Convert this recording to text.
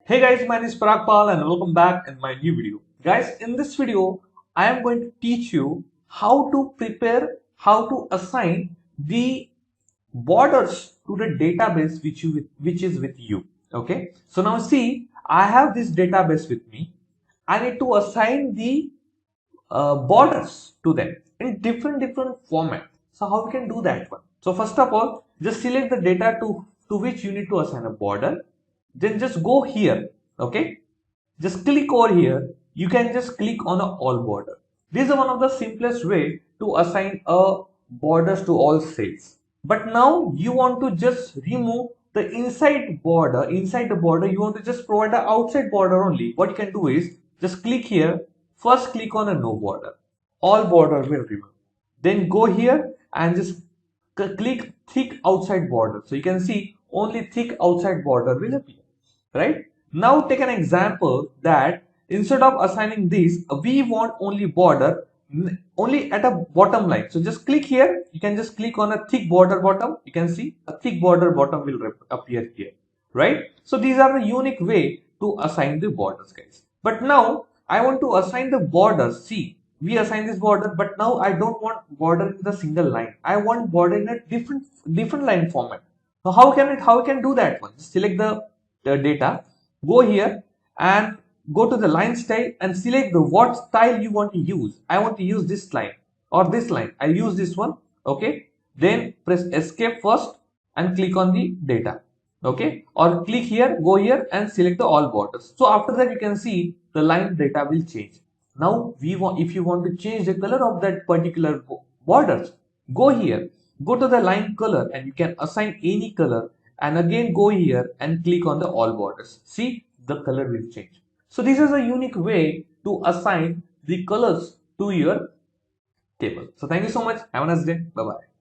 Hey guys, my name is Parag and welcome back in my new video. Guys, in this video, I am going to teach you how to prepare, how to assign the borders to the database which is with you. Okay, so now see, I have this database with me. I need to assign the borders to them in different format. So how we can do that one? So first of all, just select the data to which you need to assign a border. Then just go here. Okay, just click over here. You can just click on a all border. This is one of the simplest way to assign a borders to all cells. But now you want to just remove the inside border. Inside the border, you want to just provide the outside border only. What you can do is just click here. First click on a no border. All border will remove. Then go here and just click thick outside border. So you can see only thick outside border will appear, right? Now take an example that instead of assigning this, we want only border only at a bottom line. So just click here. You can just click on a thick border bottom. You can see a thick border bottom will appear here, right? So these are the unique way to assign the borders, guys. But now I want to assign the borders. See, we assign this border, but now I don't want border in the single line. I want border in a different line format. So how can do that one? Just select the data, go here and go to the line style and select the what style you want to use. I want to use this line or this line. I use this one. Okay. Then press escape first and click on the data. Okay. Or click here, go here and select the all borders. So after that you can see the line data will change. Now we want, if you want to change the color of that particular borders, go here, go to the line color and you can assign any color and again go here and click on the all borders. See, the color will change. So this is a unique way to assign the colors to your table. So thank you so much. Have a nice day. Bye bye.